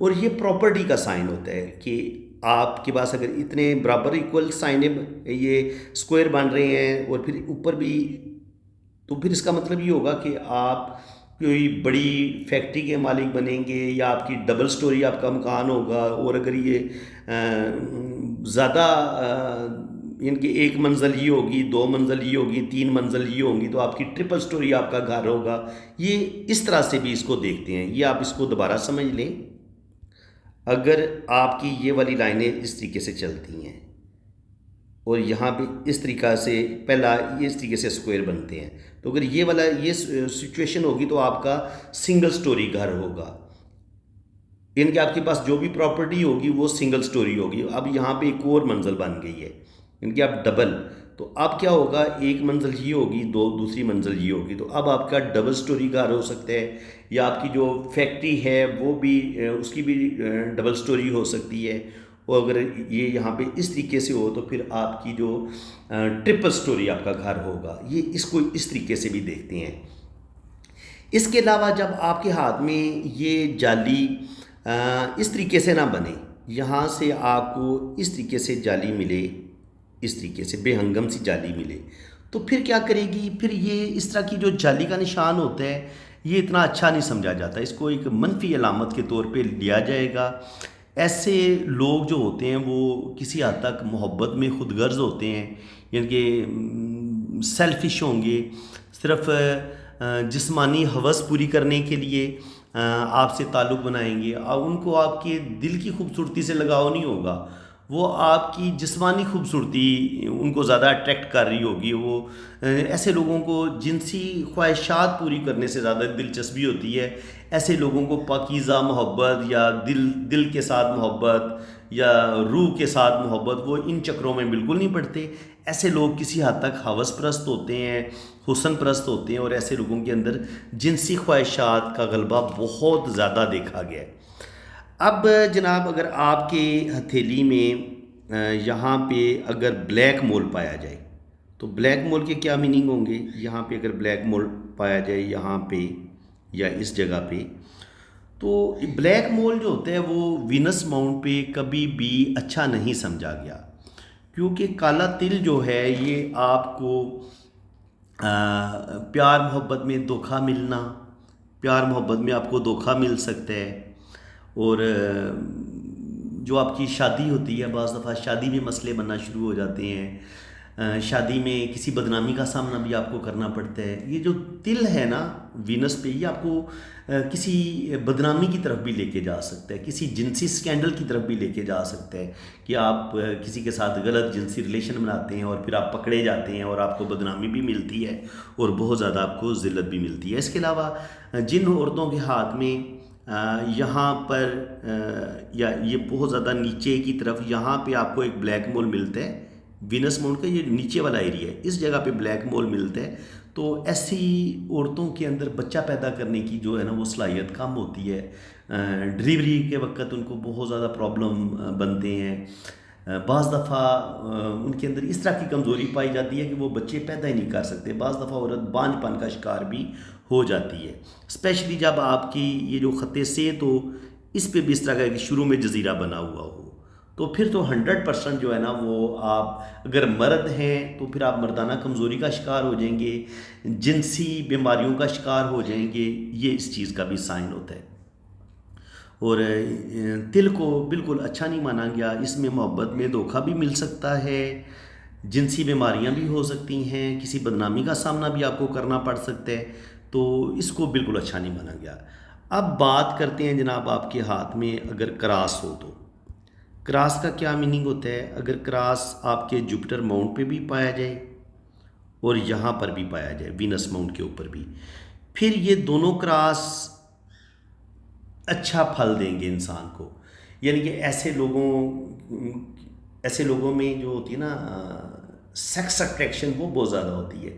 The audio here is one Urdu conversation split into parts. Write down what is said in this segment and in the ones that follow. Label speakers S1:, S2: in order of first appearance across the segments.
S1: اور یہ پراپرٹی کا سائن ہوتا ہے کہ آپ کے پاس اگر اتنے برابر ایکول سائن یہ اسکوائر بن رہے ہیں اور پھر اوپر بھی، تو پھر اس کا مطلب یہ ہوگا کہ آپ کوئی بڑی فیکٹری کے مالک بنیں گے، یا آپ کی ڈبل سٹوری آپ کا مکان ہوگا، اور اگر یہ زیادہ ان کی ایک منزل یہ ہوگی، دو منزل یہ ہوگی، تین منزل یہ ہوں گی، تو آپ کی ٹرپل سٹوری آپ کا گھر ہوگا۔ یہ اس طرح سے بھی اس کو دیکھتے ہیں، یہ آپ اس کو دوبارہ سمجھ لیں۔ اگر آپ کی یہ والی لائنیں اس طریقے سے چلتی ہیں اور یہاں پہ اس طریقہ سے پہلا یہ اس طریقے سے اسکوائر بنتے ہیں، تو اگر یہ والا یہ سچویشن ہوگی تو آپ کا سنگل سٹوری گھر ہوگا، یعنی کہ آپ کے پاس جو بھی پراپرٹی ہوگی وہ سنگل سٹوری ہوگی۔ اب یہاں پہ ایک اور منزل بن گئی ہے، یعنی کہ اب ڈبل، تو اب کیا ہوگا، ایک منزل یہ ہوگی، دوسری منزل یہ ہوگی، تو اب آپ کا ڈبل سٹوری گھر ہو سکتا ہے، یا آپ کی جو فیکٹری ہے وہ بھی اس کی بھی ڈبل سٹوری ہو سکتی ہے۔ اور اگر یہ یہاں پہ اس طریقے سے ہو تو پھر آپ کی جو ٹرپل سٹوری آپ کا گھر ہوگا۔ یہ اس کو اس طریقے سے بھی دیکھتے ہیں۔ اس کے علاوہ جب آپ کے ہاتھ میں یہ جالی اس طریقے سے نہ بنے، یہاں سے آپ کو اس طریقے سے جالی ملے، اس طریقے سے بے ہنگم سی جالی ملے، تو پھر کیا کرے گی، پھر یہ اس طرح کی جو جالی کا نشان ہوتا ہے یہ اتنا اچھا نہیں سمجھا جاتا، اس کو ایک منفی علامت کے طور پہ لیا جائے گا۔ ایسے لوگ جو ہوتے ہیں وہ کسی حد تک محبت میں خود غرض ہوتے ہیں، یعنی کہ سیلفش ہوں گے، صرف جسمانی ہوس پوری کرنے کے لیے آپ سے تعلق بنائیں گے، اور ان کو آپ کے دل کی خوبصورتی سے لگاؤ نہیں ہوگا، وہ آپ کی جسمانی خوبصورتی ان کو زیادہ اٹریکٹ کر رہی ہوگی۔ وہ ایسے لوگوں کو جنسی خواہشات پوری کرنے سے زیادہ دلچسپی ہوتی ہے۔ ایسے لوگوں کو پاکیزہ محبت یا دل کے ساتھ محبت یا روح کے ساتھ محبت، وہ ان چکروں میں بالکل نہیں پڑتے۔ ایسے لوگ کسی حد تک ہوس پرست ہوتے ہیں، حسن پرست ہوتے ہیں، اور ایسے لوگوں کے اندر جنسی خواہشات کا غلبہ بہت زیادہ دیکھا گیا ہے۔ اب جناب اگر آپ کے ہتھیلی میں یہاں پہ اگر بلیک مول پایا جائے تو بلیک مول کے کیا میننگ ہوں گے؟ یہاں پہ اگر بلیک مول پایا جائے یہاں پہ یا اس جگہ پہ، تو بلیک مول جو ہوتا ہے وہ وینس ماؤنٹ پہ کبھی بھی اچھا نہیں سمجھا گیا، کیونکہ کالا تل جو ہے یہ آپ کو پیار محبت میں دھوکہ ملنا، پیار محبت میں آپ کو دھوکہ مل سکتا ہے، اور جو آپ کی شادی ہوتی ہے، بعض دفعہ شادی میں مسئلے بننا شروع ہو جاتے ہیں، شادی میں کسی بدنامی کا سامنا بھی آپ کو کرنا پڑتا ہے۔ یہ جو تل ہے نا وینس پہ، یہ آپ کو کسی بدنامی کی طرف بھی لے کے جا سکتا ہے، کسی جنسی سکینڈل کی طرف بھی لے کے جا سکتا ہے، کہ آپ کسی کے ساتھ غلط جنسی ریلیشن بناتے ہیں اور پھر آپ پکڑے جاتے ہیں اور آپ کو بدنامی بھی ملتی ہے اور بہت زیادہ آپ کو ذلت بھی ملتی ہے۔ اس کے علاوہ جن عورتوں کے ہاتھ میں یہاں پر یا یہ بہت زیادہ نیچے کی طرف یہاں پہ آپ کو ایک بلیک مول ملتا ہے، وینس ماؤنٹ کا یہ نیچے والا ایریا ہے، اس جگہ پہ بلیک مول ملتا ہے، تو ایسی عورتوں کے اندر بچہ پیدا کرنے کی جو ہے نا وہ صلاحیت کم ہوتی ہے، ڈلیوری کے وقت ان کو بہت زیادہ پرابلم بنتے ہیں، بعض دفعہ ان کے اندر اس طرح کی کمزوری پائی جاتی ہے کہ وہ بچے پیدا ہی نہیں کر سکتے، بعض دفعہ عورت بانجھ پن کا شکار بھی ہو جاتی ہے، اسپیشلی جب آپ کی یہ جو خط سیت ہو اس پہ بھی اس طرح کا کہ شروع میں جزیرہ بنا ہوا ہو، تو پھر تو 100% جو ہے نا وہ آپ اگر مرد ہیں تو پھر آپ مردانہ کمزوری کا شکار ہو جائیں گے، جنسی بیماریوں کا شکار ہو جائیں گے، یہ اس چیز کا بھی سائن ہوتا ہے۔ اور تل کو بالکل اچھا نہیں مانا گیا، اس میں محبت میں دھوکہ بھی مل سکتا ہے، جنسی بیماریاں بھی ہو سکتی ہیں، کسی بدنامی کا سامنا بھی آپ کو کرنا پڑ سکتا ہے، تو اس کو بالکل اچھا نہیں مانا گیا۔ اب بات کرتے ہیں جناب آپ کے ہاتھ میں اگر کراس ہو تو کراس کا کیا میننگ ہوتا ہے؟ اگر کراس آپ کے جوپٹر ماؤنٹ پہ بھی پایا جائے اور یہاں پر بھی پایا جائے وینس ماؤنٹ کے اوپر بھی، پھر یہ دونوں کراس اچھا پھل دیں گے انسان کو، یعنی کہ ایسے لوگوں میں جو ہوتی ہے نا سیکس اٹریکشن وہ بہت زیادہ ہوتی ہے۔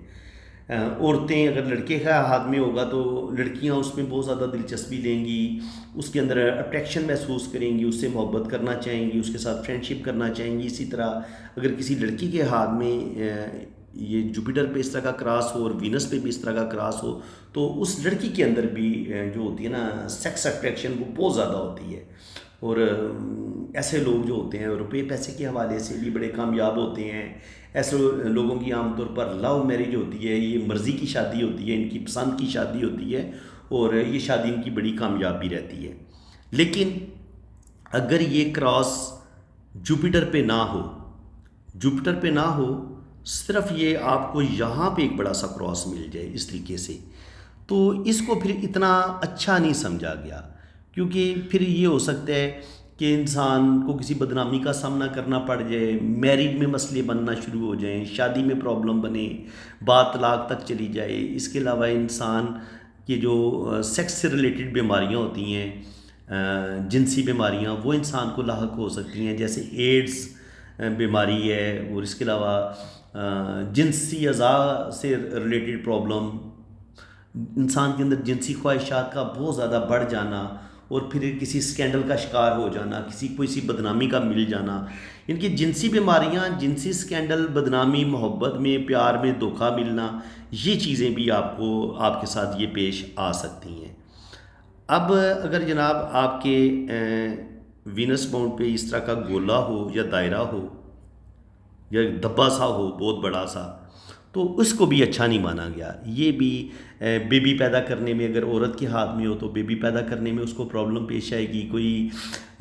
S1: عورتیں اگر لڑکے کا ہاتھ میں ہوگا تو لڑکیاں اس میں بہت زیادہ دلچسپی لیں گی، اس کے اندر اٹریکشن محسوس کریں گی، اس سے محبت کرنا چاہیں گی، اس کے ساتھ فرینڈ شپ کرنا چاہیں گی۔ اسی طرح اگر کسی لڑکی کے ہاتھ میں یہ جوپیٹر پہ اس طرح کا کراس ہو اور وینس پہ بھی اس طرح کا کراس ہو تو اس لڑکی کے اندر بھی جو ہوتی ہے نا سیکس اٹریکشن وہ بہت زیادہ ہوتی ہے، اور ایسے لوگ جو ہوتے ہیں روپے پیسے کے حوالے سے بھی بڑے کامیاب ہوتے ہیں۔ ایسے لوگوں کی عام طور پر لو میرج ہوتی ہے، یہ مرضی کی شادی ہوتی ہے، ان کی پسند کی شادی ہوتی ہے، اور یہ شادی ان کی بڑی کامیاب بھی رہتی ہے۔ لیکن اگر یہ کراس جوپیٹر پہ نہ ہو، جوپیٹر پہ نہ ہو، صرف یہ آپ کو یہاں پہ ایک بڑا سا کراس مل جائے اس طریقے سے، تو اس کو پھر اتنا اچھا نہیں سمجھا گیا، کیونکہ پھر یہ ہو سکتا ہے کہ انسان کو کسی بدنامی کا سامنا کرنا پڑ جائے، میرج میں مسئلے بننا شروع ہو جائیں، شادی میں پرابلم بنے، بات طلاق تک چلی جائے۔ اس کے علاوہ انسان کے جو سیکس سے ریلیٹڈ بیماریاں ہوتی ہیں، جنسی بیماریاں، وہ انسان کو لاحق ہو سکتی ہیں، جیسے ایڈز بیماری ہے، اور اس کے علاوہ جنسی اعضاء سے ریلیٹڈ پرابلم، انسان کے اندر جنسی خواہشات کا بہت زیادہ بڑھ جانا، اور پھر کسی سکینڈل کا شکار ہو جانا، کسی بدنامی کا مل جانا۔ ان کی جنسی بیماریاں، جنسی سکینڈل، بدنامی، محبت میں، پیار میں دھوکہ ملنا، یہ چیزیں بھی آپ کے ساتھ یہ پیش آ سکتی ہیں۔ اب اگر جناب آپ کے وینس باؤنڈ پہ اس طرح کا گولا ہو یا دائرہ ہو یا دھبا سا ہو بہت بڑا سا، تو اس کو بھی اچھا نہیں مانا گیا۔ یہ بھی بیبی پیدا کرنے میں، اگر عورت کے ہاتھ میں ہو تو بیبی پیدا کرنے میں اس کو پرابلم پیش آئے گی، کوئی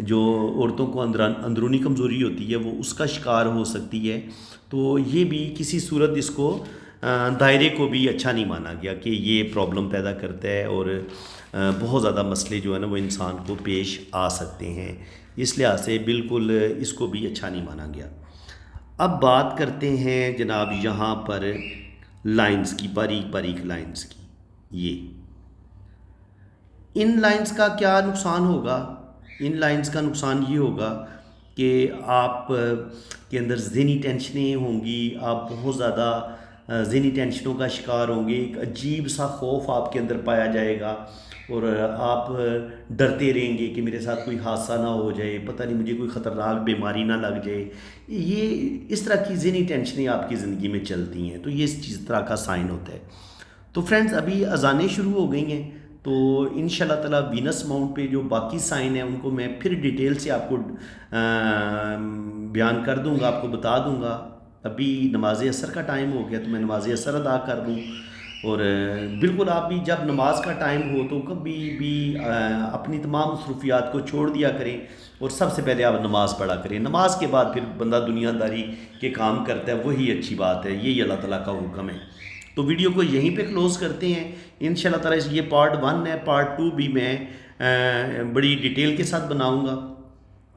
S1: جو عورتوں کو اندرونی کمزوری ہوتی ہے وہ اس کا شکار ہو سکتی ہے، تو یہ بھی کسی صورت اس کو دائرے کو بھی اچھا نہیں مانا گیا کہ یہ پرابلم پیدا کرتا ہے، اور بہت زیادہ مسئلے جو ہے نا وہ انسان کو پیش آ سکتے ہیں، اس لحاظ سے بالکل اس کو بھی اچھا نہیں مانا گیا۔ اب بات کرتے ہیں جناب یہاں پر لائنز کی، باریک باریک لائنز کی۔ ان لائنز کا کیا نقصان ہوگا؟ ان لائنز کا نقصان یہ ہوگا کہ آپ کے اندر ذہنی ٹینشنیں ہوں گی، آپ بہت زیادہ ذہنی ٹینشنوں کا شکار ہوں گے، ایک عجیب سا خوف آپ کے اندر پایا جائے گا، اور آپ ڈرتے رہیں گے کہ میرے ساتھ کوئی حادثہ نہ ہو جائے، پتہ نہیں مجھے کوئی خطرناک بیماری نہ لگ جائے۔ یہ اس طرح کی ذہنی ٹینشنیں آپ کی زندگی میں چلتی ہیں، تو یہ اس چیز طرح کا سائن ہوتا ہے۔ تو فرینڈز ابھی اذانیں شروع ہو گئی ہیں، تو انشاءاللہ تعالیٰ وینس ماؤنٹ پہ جو باقی سائن ہیں ان کو میں پھر ڈیٹیل سے آپ کو بیان کر دوں گا، آپ کو بتا دوں گا۔ ابھی نماز عصر کا ٹائم ہو گیا تو میں نماز عصر ادا کر دوں، اور بالکل آپ بھی جب نماز کا ٹائم ہو تو کبھی بھی اپنی تمام مصروفیات کو چھوڑ دیا کریں، اور سب سے پہلے آپ نماز پڑھا کریں۔ نماز کے بعد پھر بندہ دنیا داری کے کام کرتا ہے، وہی اچھی بات ہے، یہی اللہ تعالیٰ کا حکم ہے۔ تو ویڈیو کو یہیں پہ کلوز کرتے ہیں انشاءاللہ تعالیٰ۔ یہ پارٹ 1 ہے، پارٹ 2 بھی میں بڑی ڈیٹیل کے ساتھ بناؤں گا،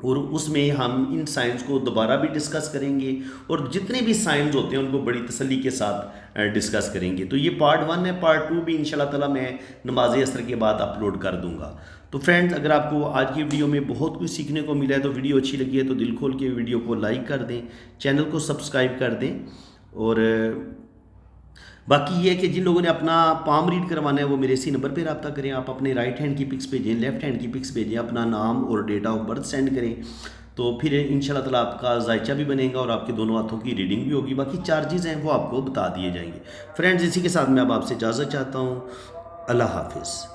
S1: اور اس میں ہم ان سائنس کو دوبارہ بھی ڈسکس کریں گے، اور جتنے بھی سائنس ہوتے ہیں ان کو بڑی تسلی کے ساتھ ڈسکس کریں گے۔ تو یہ پارٹ 1 ہے، پارٹ 2 بھی انشاءاللہ تعالیٰ میں نماز عصر کے بعد اپلوڈ کر دوں گا۔ تو فرینڈز اگر آپ کو آج کی ویڈیو میں بہت کچھ سیکھنے کو ملا ہے، تو ویڈیو اچھی لگی ہے تو دل کھول کے ویڈیو کو لائک کر دیں، چینل کو سبسکرائب کر دیں، اور باقی یہ ہے کہ جن لوگوں نے اپنا پام ریڈ کروانا ہے وہ میرے اسی نمبر پہ رابطہ کریں۔ آپ اپنے رائٹ ہینڈ کی پکس بھیجیں، لیفٹ ہینڈ کی پکس بھیجیں، اپنا نام اور ڈیٹ آف برتھ سینڈ کریں، تو پھر انشاءاللہ تعالیٰ آپ کا ذائچہ بھی بنے گا اور آپ کے دونوں ہاتھوں کی ریڈنگ بھی ہوگی۔ باقی چارجز ہیں وہ آپ کو بتا دیے جائیں گے۔ فرینڈز اسی کے ساتھ میں اب آپ سے اجازت چاہتا ہوں، اللہ حافظ۔